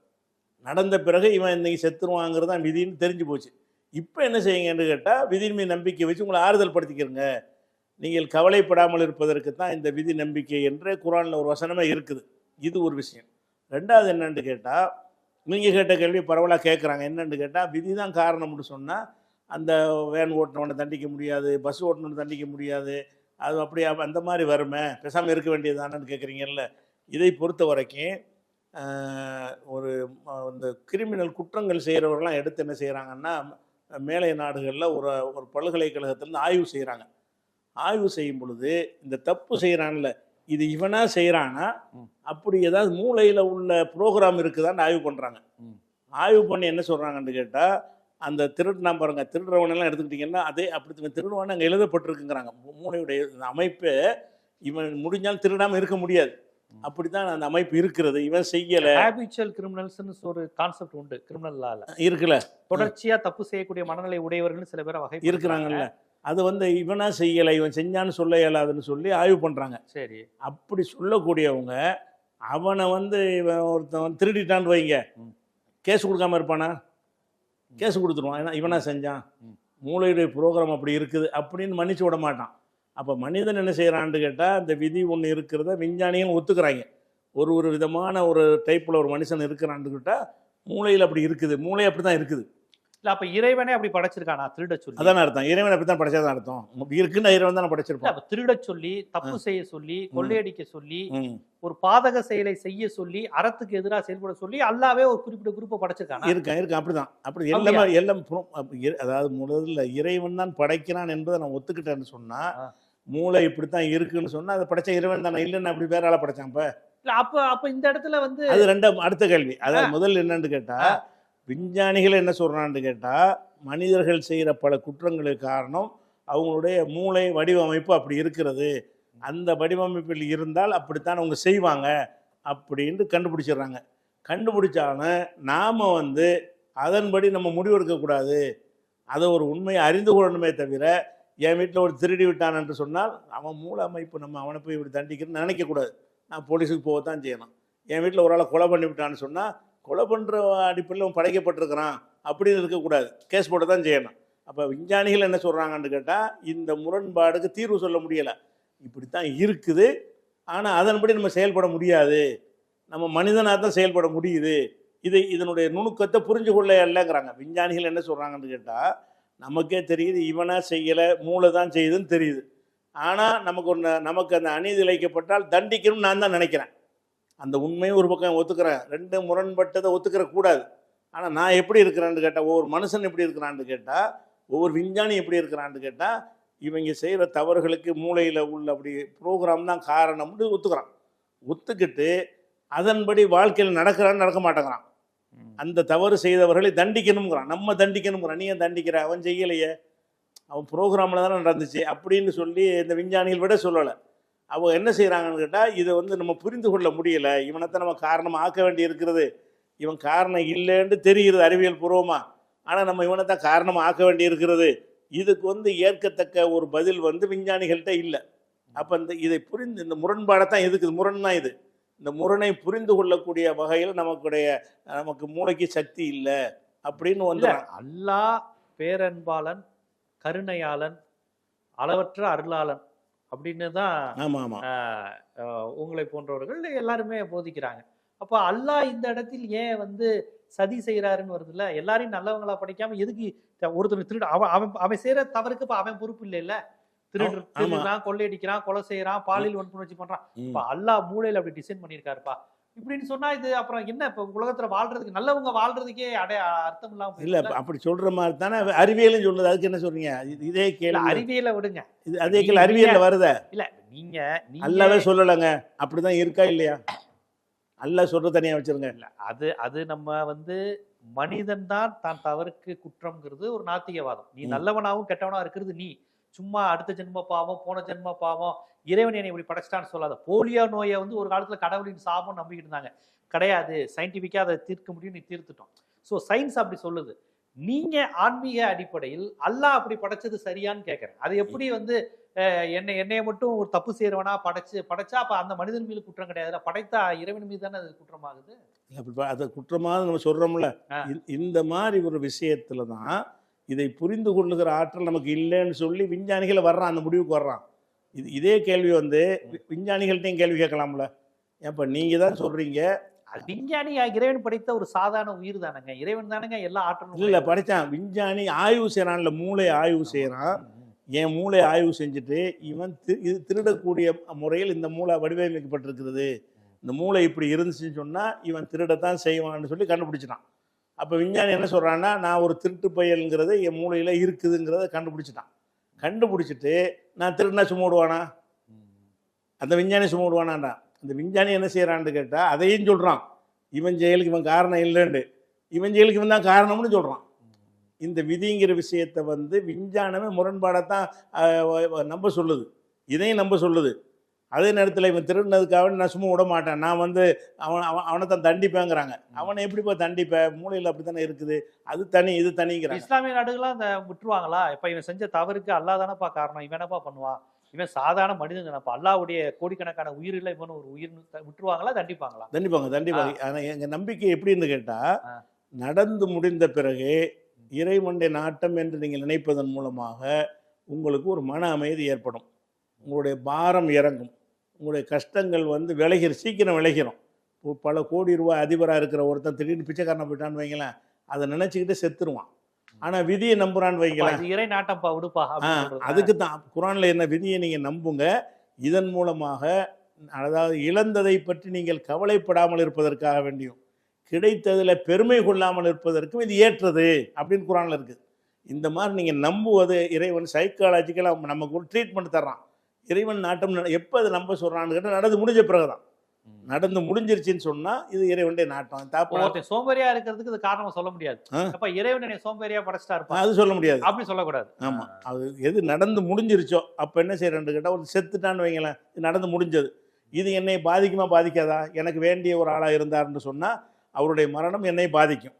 நடந்த பிறகு இவன் இன்றைக்கி செத்துருவாங்கிறது தான் விதின்னு தெரிஞ்சு போச்சு. இப்போ என்ன செய்யுங்கன்னு கேட்டால் விதியின் மீது நம்பிக்கை வச்சு உங்களை ஆறுதல் படுத்திக்கிறங்க. நீங்கள் கவலைப்படாமல் இருப்பதற்கு தான் இந்த விதி நம்பிக்கை என்று குர்ஆனில் ஒரு வசனமே இருக்குது. இது ஒரு விஷயம். ரெண்டாவது என்னன்னு கேட்டால், நீங்கள் கேட்ட கேள்வி பரவலாக கேட்குறாங்க. என்னன்னு கேட்டால், விதி தான் காரணம்னு சொன்னால் அந்த வேன் ஓட்டினவனை தண்டிக்க முடியாது, பஸ் ஓட்டினவனை தண்டிக்க முடியாது, அது அப்படி அந்த மாதிரி வருமே, பேசாமல் இருக்க வேண்டியதானு கேட்குறீங்கல்ல. இதை பொறுத்த வரைக்கும் ஒரு இந்த கிரிமினல் குற்றங்கள் செய்கிறவர்கள்லாம் எடுத்து என்ன செய்கிறாங்கன்னா, மேலை நாடுகளில் ஒரு ஒரு பல்கலைக்கழகத்திலேருந்து ஆய்வு செய்கிறாங்க. ஆய்வு செய்யும் பொழுது இந்த தப்பு செய்கிறான்ல, இது இவனா செய்கிறானா, அப்படி ஏதாவது மூளையில் உள்ள ப்ரோக்ராம் இருக்குதான்னு ஆய்வு பண்ணுறாங்க. ஆய்வு பண்ணி என்ன சொல்கிறாங்கன்னு கேட்டால், அந்த திருடுனா பாருங்க, திருடுறவனெல்லாம் எடுத்துக்கிட்டிங்கன்னா அதே அப்படி திருடுவான்னு அங்கே எழுதப்பட்டிருக்குங்கிறாங்க. மூளையுடைய அமைப்பு இவன் முடிஞ்சாலும் திருடாமல் இருக்க முடியாது, அப்படித்தான் அந்த அமைப்பு இருக்கிறது. இவன் செய்யலை. ஹேபிச்சுவல் கிரிமினல்ஸ்னு ஒரு கான்செப்ட் உண்டு கிரிமினல் லால. இருக்குல்ல, தொடர்ச்சியா தப்பு செய்யக்கூடிய மனநிலை உடையவர்கள் சில பேரை வகை இருக்கிறாங்கல்ல. அது இவனா செய்யலை, இவன் செஞ்சான்னு சொல்ல இயலாதுன்னு சொல்லி ஆய்வு பண்ணுறாங்க. சரி, அப்படி சொல்லக்கூடியவங்க அவனை இவன் ஒருத்தன் திருடிட்டான்னு வைங்க, கேஸ் கொடுக்காம இருப்பானா? கேஸ் கொடுத்துருவான். ஏன்னா இவனா செஞ்சான், மூளையுடைய ப்ரோக்ராம் அப்படி இருக்குது அப்படின்னு மன்னிச்சு விட மாட்டான். அப்போ மனிதன் என்ன செய்கிறான்னு கேட்டால், அந்த விதி ஒன்று இருக்கிறத விஞ்ஞானிகள் ஒத்துக்கிறாங்க. ஒரு விதமான ஒரு டைப்பில் ஒரு மனுஷன் இருக்கிறான்னு கேட்டால் மூளையில் அப்படி இருக்குது, மூளை அப்படி தான் இருக்குது. இல்லை, அப்போ இறைவனே அப்படி படைச்சிருக்கானா திருட சொல்லி? அதான் அர்த்தம், இறைவன் அப்படி தான் படைச்சதான் அர்த்தம். இருக்குன்னு இறைவன் தான் படைச்சிருப்பான். அப்போ திருட சொல்லி, தப்பு செய்ய சொல்லி, கொள்ளையடிக்க சொல்லி, ஒரு பாதக செயலை செய்ய சொல்லி, அறத்துக்கு எதிராக செயல்பட சொல்லி அல்லாவே ஒரு குறிப்பிட்ட குரூப்பை படைச்சிருக்கானா? இருக்கேன் அப்படிதான். அப்படி எல்லாம் அதாவது முதல்ல இறைவன் தான் படைக்கிறான் என்பதை நான் ஒத்துக்கிட்டேன்னு சொன்னா, மூளை இப்படித்தான் இருக்குன்னு சொன்னா அதை படைச்ச இறைவன் தானே, இல்லைன்னு அப்படி வேற ஆள படைச்சான். அப்ப இந்த இடத்துல அது அடுத்த கேள்வி. அதாவது முதல் என்னன்னு கேட்டா, விஞ்ஞானிகள் என்ன சொல்றான்னு கேட்டா, மனிதர்கள் செய்யற பல குற்றங்களுக்கு காரணம் அவங்களுடைய மூளை வடிவமைப்பு அப்படி இருக்கிறது, அந்த வடிவமைப்பில் இருந்தால் அப்படித்தான் அவங்க செய்வாங்க அப்படின்னு கண்டுபிடிச்சிடுறாங்க. கண்டுபிடிச்சாலும் நாம அதன்படி நம்ம முடிவெடுக்கக்கூடாது, அதை ஒரு உண்மையை அறிந்து கொள்ளணுமே தவிர, என் வீட்டில் ஒரு திருடி விட்டான் என்று சொன்னால் அவன் மூல அமைப்பு நம்ம அவனை போய் இப்படி தண்டிக்கிறன்னு நினைக்கக்கூடாது. நான் போலீஸுக்கு போகத்தான் செய்யணும். என் வீட்டில் ஒரு ஆளை கொலை பண்ணி விட்டான்னு சொன்னால் கொலை பண்ணுற அடிப்படையில் அவன் படைக்கப்பட்டிருக்கிறான் அப்படின்னு இருக்கக்கூடாது, கேஸ் போட்டு தான் செய்யணும். அப்போ விஞ்ஞானிகள் என்ன சொல்கிறாங்கன்னு கேட்டால், இந்த முரண்பாடுக்கு தீர்வு சொல்ல முடியலை, இப்படித்தான் இருக்குது, ஆனால் அதன்படி நம்ம செயல்பட முடியாது, நம்ம மனிதனாக தான் செயல்பட முடியுது, இதனுடைய நுணுக்கத்தை புரிஞ்சு கொள்ள இல்லைங்கிறாங்க. விஞ்ஞானிகள் என்ன சொல்கிறாங்கன்னு கேட்டால், நமக்கே தெரியுது இவனா செய்யலை, மூளை தான் செய்யுதுன்னு தெரியுது, ஆனால் நமக்கு அந்த அநீதி இழைக்கப்பட்டால் தண்டிக்கணும்னு நான் தான் நினைக்கிறேன். அந்த உண்மையை ஒரு பக்கம் ஒத்துக்கிறேன், ரெண்டு முரண்பட்டதை ஒத்துக்கிற கூடாது. ஆனால் நான் எப்படி இருக்கிறேன்னு கேட்டால், ஒவ்வொரு மனுஷன் எப்படி இருக்கிறான்னு கேட்டால், ஒவ்வொரு விஞ்ஞானி எப்படி இருக்கிறான்னு கேட்டால், இவங்க செய்கிற தவறுகளுக்கு மூளையில் உள்ள அப்படி ப்ரோக்ராம் தான் காரணம்னு ஒத்துக்கிறான். ஒத்துக்கிட்டு அதன்படி வாழ்க்கையில் நடக்க மாட்டேங்கிறான். அந்த தவறு செய்தவர்களை தண்டிக்கணுங்கிறான், நம்ம தண்டிக்கணுங்கிறான். நீ ஏன் தண்டிக்கிற, அவன் செய்யலையே, அவன் ப்ரோக்ராமில் தானே நடந்துச்சு அப்படின்னு சொல்லி இந்த விஞ்ஞானிகள் விட சொல்லலை. அவங்க என்ன செய்கிறாங்கன்னு கேட்டால், இதை நம்ம புரிந்து கொள்ள முடியலை, இவனைத்தான் நம்ம காரணமாக ஆக்க வேண்டி இருக்கிறது, இவன் காரணம் இல்லைன்னு தெரிகிறது அறிவியல் பூர்வமாக, ஆனால் நம்ம இவனைத்தான் காரணமாக ஆக்க வேண்டி இருக்கிறது. இதுக்கு ஏற்கத்தக்க ஒரு பதில் விஞ்ஞானிகள்கிட்ட இல்லை. அப்போ இதை புரிந்து இந்த முரண்பாடை தான் எதுக்குது, முரண் தான் இது. இந்த முரணை புரிந்து கொள்ளக்கூடிய வகையில் நமக்கு மூளைக்கு சக்தி இல்லை அப்படின்னு அல்லாஹ் பேரன்பாளன், கருணையாளன், அளவற்ற அருளாளன் அப்படின்னு தான் உங்களை போன்றவர்கள் எல்லாருமே போதிக்கிறாங்க. அப்போ அல்லாஹ் இந்த இடத்தில் ஏன் சதி செய்யறாருன்னு வருதுல்ல? எல்லாரையும் நல்லவங்களா படிக்காம எதுக்கு ஒருத்தர் திருடு அவன் செய்யற தவறுக்கு இப்ப அவன் பொறுப்பு இல்லைல்ல? திருடுறான், கொள்ளையடிக்கிறான், கொலை செய்யறான், பாலியல் வன்புணர்ச்சி பண்றான். இப்ப அல்லாஹ் மூளையில அப்படி டிசைன் பண்ணிருக்காருப்பா இப்படின்னு சொன்னா இது அப்புறம் என்ன? இப்ப உலகத்துல வாழ்றதுக்கு நல்லவங்க வாழ்றதுக்கே அர்த்தம் இல்லாம இல்ல. அப்படி சொல்ற மாதிரி தானே அறிவியலும் சொல்லுது. அதுக்கு என்ன சொல்றீங்க? இதே கேள்வி அறிவியலை விடுங்க, அதே கேள்வி அறிவியல்ல வருத. இல்ல நீங்க அல்லாவே சொல்லலங்க, அப்படிதான் இருக்கா இல்லையா? அல்லாஹ் சொல்ற தனியா வச்சிருங்க. இல்ல அது நம்ம மனிதன் தான் தவறுக்கு குற்றம்ங்கிறது ஒரு நாத்திகவாதம். நீ நல்லவனாவும் கெட்டவனா இருக்கிறது நீ. சும்மா அடுத்த ஜென்ம பாவம், போன ஜென்ம பாவம், இறைவன் என்னை இப்படி படைச்சிட்டான்னு சொல்லாத. போலியோ நோயை ஒரு காலத்துல கடவுளின் சாபம் நம்பிக்கிட்டு இருந்தாங்க. கிடையாது, சயின்டிஃபிக்கா அதை தீர்க்க முடியும், நீ தீர்த்துட்டோம். ஸோ சயின்ஸ் அப்படி சொல்லுது. நீங்க ஆன்மீக அடிப்படையில் அல்லாஹ் அப்படி படைச்சது சரியான்னு கேட்கறேன். அது எப்படி என்னைய மட்டும் ஒரு தப்பு செய்யறவனா படைச்சா அப்ப அந்த மனிதன் மீது குற்றம் கிடையாது, படைத்த இறைவன் மீது தானே அது குற்றமாகுது. அது குற்றமாக நம்ம சொல்றோம்ல. இந்த மாதிரி ஒரு விஷயத்துல தான் இதை புரிந்து கொள்ளுகிற ஆற்றல் நமக்கு இல்லைன்னு சொல்லி விஞ்ஞானிகள் வர்றான், அந்த முடிவுக்கு வர்றான். இதே கேள்வி வந்து விஞ்ஞானிகள்ட்டையும் கேள்வி கேட்கலாம்ல. ஏன்ப்பா நீங்கள் தான் சொல்கிறீங்க. விஞ்ஞானி இறைவன் படைத்த ஒரு சாதாரண உயிர் தானங்க, இறைவன் தானங்க எல்லா ஆற்றலும். இல்லை படித்தான் விஞ்ஞானி ஆய்வு செய்கிறான்ல, மூளை ஆய்வு செய்கிறான். என் மூளை ஆய்வு செஞ்சுட்டு இவன் இது திருடக்கூடிய முறையில் இந்த மூளை வடிவமைக்கப்பட்டிருக்கிறது, இந்த மூளை இப்படி இருந்துச்சுன்னு சொன்னால் இவன் திருடத்தான் செய்வான்னு சொல்லி கண்டுபிடிச்சிட்டான். அப்போ விஞ்ஞானி என்ன சொல்கிறான்னா, நான் ஒரு திருட்டு பயலுங்கிறது என் மூளையில் இருக்குதுங்கிறத கண்டுபிடிச்சிட்டான். கண்டுபிடிச்சிட்டு நான் திருடினா சும்மா விடுவானா? அந்த விஞ்ஞானி சும்மா விடுவானாண்டா? அந்த விஞ்ஞானி என்ன செய்கிறான்னு கேட்டால் அதையும் சொல்கிறான், இவன் செயலுக்கு இவன் காரணம் இல்லைண்டு, இவன் செயலுக்கு இவன் தான் காரணம்னு சொல்கிறான். இந்த விதிங்கிற விஷயத்தை வந்து விஞ்ஞானமே முரண்பாடத்தான் நம்ப சொல்லுது, இதையும் நம்ப சொல்லுது. அதே நேரத்தில் இவன் திருடினதுக்காக நான் சும்மா விட மாட்டேன், நான் வந்து அவனை தான் தண்டிப்பேங்கிறாங்க. அவனை எப்படிப்பா தண்டிப்பேன்? மூளையில் அப்படி தானே இருக்குது, அது தனி இது தனிங்கிறாங்க. இஸ்லாமிய நாடுகள்லாம் அந்த விட்டுருவாங்களா? இப்போ இவன் செஞ்ச தவறுக்கு அல்லாஹ் தானப்பா காரணம், இவன் என்னப்பா பண்ணுவான், இவன் சாதாரண மனிதன் தானப்பா, அல்லாஹ்வுடைய கோடிக்கணக்கான உயிரில் இவன் ஒரு உயிர் விட்டுருவாங்களா? தண்டிப்பாங்களா? தண்டிப்பாங்க. ஆனால் எங்கள் நம்பிக்கை எப்படின்னு கேட்டால், நடந்து முடிந்த பிறகு இறைவனுடைய நாட்டம் என்று நீங்கள் நினைப்பதன் மூலமாக உங்களுக்கு ஒரு மன அமைதி ஏற்படும், உங்களுடைய பாரம் இறங்கும், உங்களுடைய கஷ்டங்கள் வந்து சீக்கிரம் விளைகிறோம். பல கோடி ரூபாய் அதிபராக இருக்கிற ஒருத்தன் திடீர்னு பிச்சைக்காரனை போயிட்டான்னு வைங்களேன், அதை நினச்சிக்கிட்டு செத்துருவான். ஆனால் விதியை நம்புறான்னு வைங்களேன், இறை நாட்டம்ப்பா விடுப்பா. அதுக்கு தான் குர்ஆனில் என்ன, விதியை நீங்கள் நம்புங்க, இதன் மூலமாக அதாவது இழந்ததை பற்றி நீங்கள் கவலைப்படாமல் இருப்பதற்காக வேண்டியும் கிடைத்ததில் பெருமை கொள்ளாமல் இருப்பதற்கும் இது ஏற்றது அப்படின்னு குர்ஆனில் இருக்குது. இந்த மாதிரி நீங்கள் நம்புவது இறைவன் சைக்காலஜிக்கலாக நமக்கு ஒரு ட்ரீட்மெண்ட் தர்றான். இறைவன் நாட்டம் எப்போ அதை நம்ப சொல்கிறான்னு கேட்டால் நடந்து முடிஞ்ச பிறகுதான். நடந்து முடிஞ்சிருச்சுன்னு சொன்னால் இது இறைவனுடைய நாட்டம். சோம்பேறியா இருக்கிறதுக்கு இது காரணம் சொல்ல முடியாது. அப்ப இறைவனை சோம்பேறியா படைச்சிட்டா இருப்பான், அது சொல்ல முடியாது, அப்படி சொல்லக்கூடாது. ஆமாம், அது எது நடந்து முடிஞ்சிருச்சோ அப்போ என்ன செய்யறேன்னு கேட்டால், ஒரு செத்துட்டான்னு வைங்களேன், இது நடந்து முடிஞ்சது, இது என்னை பாதிக்குமா பாதிக்காதா? எனக்கு வேண்டிய ஒரு ஆளாக இருந்தார்னு சொன்னால் அவருடைய மரணம் என்னை பாதிக்கும்.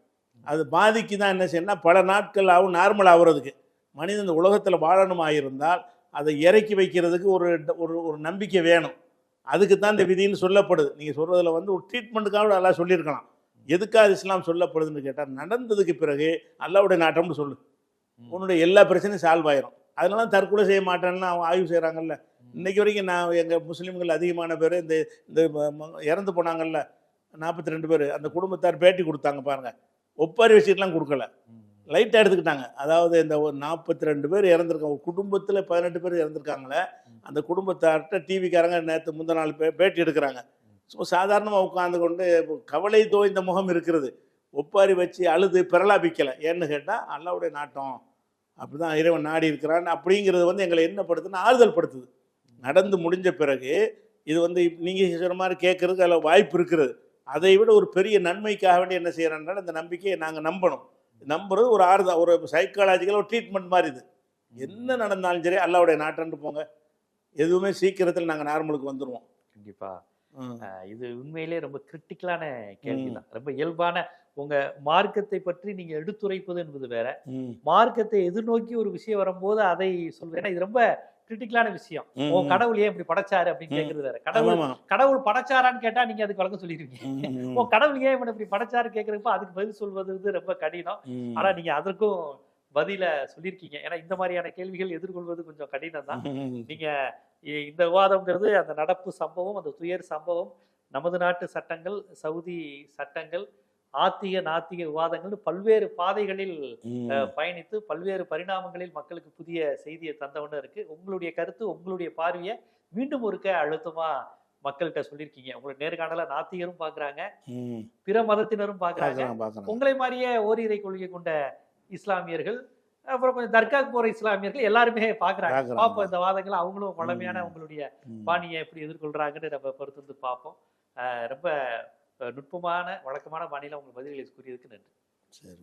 அது பாதிக்கு தான் என்ன செய்யணும்னா, பல நாட்கள் ஆகும் நார்மல் ஆகுறதுக்கு. மனிதன் இந்த உலகத்தில் வாழணுமாக இருந்தால் அதை இறக்கி வைக்கிறதுக்கு ஒரு ஒரு நம்பிக்கை வேணும். அதுக்கு தான் இந்த விதின்னு சொல்லப்படுது. நீங்கள் சொல்கிறதுல வந்து ஒரு ட்ரீட்மெண்ட்டுக்காக நல்லா சொல்லியிருக்கலாம். எதுக்காக இஸ்லாம் சொல்லப்படுதுன்னு கேட்டால், நடந்ததுக்கு பிறகு அல்லாஹ்வுடைய நாட்டம்னு சொல்லு, உன்னுடைய எல்லா பிரச்சனையும் சால்வ் ஆயிரும். அதனால தற்கொலை செய்ய மாட்டேன்னு அவங்க ஆய்வு செய்கிறாங்கல்ல. இன்றைக்கி வரைக்கும் நான் எங்கள் முஸ்லீம்கள் அதிகமான பேர் இந்த இறந்து போனாங்கல்ல 42 பேர், அந்த குடும்பத்தார் பேட்டி கொடுத்தாங்க பாருங்கள், ஒப்பாரி வச்சுட்டுலாம் கொடுக்கல, லைட்டாக எடுத்துக்கிட்டாங்க. அதாவது இந்த ஒரு 42 பேர் இறந்துருக்காங்க, ஒரு குடும்பத்தில் 18 பேர் இறந்துருக்காங்களே, அந்த குடும்பத்தார்கிட்ட டிவிக்காரங்க நேற்று முந்தின நாள் பேட்டி எடுக்கிறாங்க. ஸோ சாதாரணமாக உட்காந்து கொண்டு கவலை தோய்ந்த முகம் இருக்கிறது, ஒப்பாரி வச்சு அழுது பிரலாபிக்கலை. ஏன்னு கேட்டால் அல்லாஹ்வுடைய நாட்டம் அப்படி தான், இறைவன் நாடி இருக்கிறான் அப்படிங்கிறது வந்து எங்களை என்ன படுத்துன்னா ஆறுதல் படுத்துது. நடந்து முடிஞ்ச பிறகு இது வந்து நீங்கள் சொல்கிற மாதிரி கேட்குறதுக்கு அதில் வாய்ப்பு இருக்கிறது. அதை விட ஒரு பெரிய நன்மைக்காக வேண்டி என்ன செய்கிறோம்னால இந்த நம்பிக்கையை நாங்கள் நம்பணும். நம்புறது ஒரு ஆறுதல், ஒரு சைக்காலஜிக்கல் ஒரு ட்ரீட்மெண்ட் மாதிரி. இது என்ன நடந்தாலும் சரி அல்லாஹ்வுடைய நாட்டம்னு போங்க, எதுவுமே சீக்கிரத்தில் நாங்கள் நார்மலுக்கு வந்துடுவோம். கண்டிப்பா. இது உண்மையிலே ரொம்ப கிரிட்டிக்கலான கேள்வி தான். ரொம்ப இயல்பான உங்க மார்க்கத்தை பற்றி நீங்க எடுத்துரைப்பது என்பது வேற, மார்க்கத்தை எதிர்நோக்கி ஒரு விஷயம் வரும்போது அதை சொல்வேன், இது ரொம்ப கிரிட்டிக்கலான விஷயம். கடவுள் ஏன் இப்படி படைச்சாரு அப்படின்னு கேட்கறது வேற. கடவுள் படைச்சாரான்னு கேட்டா நீங்க அதுக்கு வழக்கம் சொல்லிருவீங்க. கடவுள் ஏன் இப்படி படைச்சாரு கேட்கறப்ப அதுக்கு பதில் சொல்வது ரொம்ப கடினம். ஆனா நீங்க அதற்கும் பதில சொல்லியிருக்கீங்க. ஏன்னா இந்த மாதிரியான கேள்விகள் எதிர்கொள்வது கொஞ்சம் கடினம் தான். நீங்க இந்த விவாதம்ங்கிறது அந்த நடப்பு சம்பவம், அந்த துயர் சம்பவம், நமது நாட்டு சட்டங்கள், சவுதி சட்டங்கள், ஆத்திக நாத்திக விவாதங்கள் பல்வேறு பாதைகளில் பயணித்து பல்வேறு பரிணாமங்களில் மக்களுக்கு புதிய செய்தியை தந்தவன்னு இருக்கு. உங்களுடைய கருத்து, உங்களுடைய பார்வையை மீண்டும் ஒருக்க அழுத்தமா மக்கள்கிட்ட சொல்லியிருக்கீங்க. உங்களுடைய நேர்காணல நாத்திகரும் பாக்குறாங்க, பிற மதத்தினரும் பாக்குறாங்க, உங்களை மாதிரியே ஓரிரை கொள்கை கொண்ட இஸ்லாமியர்கள், அப்புறம் கொஞ்சம் தர்காக்கு போற இஸ்லாமியர்கள் எல்லாருமே பாக்குறாங்க. பார்ப்போம் இந்த வாதங்களை அவங்களும் பழமையான உங்களுடைய பாணியை எப்படி எதிர்கொள்றாங்கன்னு நம்ம பொறுத்து வந்து பார்ப்போம். ரொம்ப நுட்பமான வழக்கமான பாணியில உங்கள் பதில்களை கூறியதுக்கு நன்றி.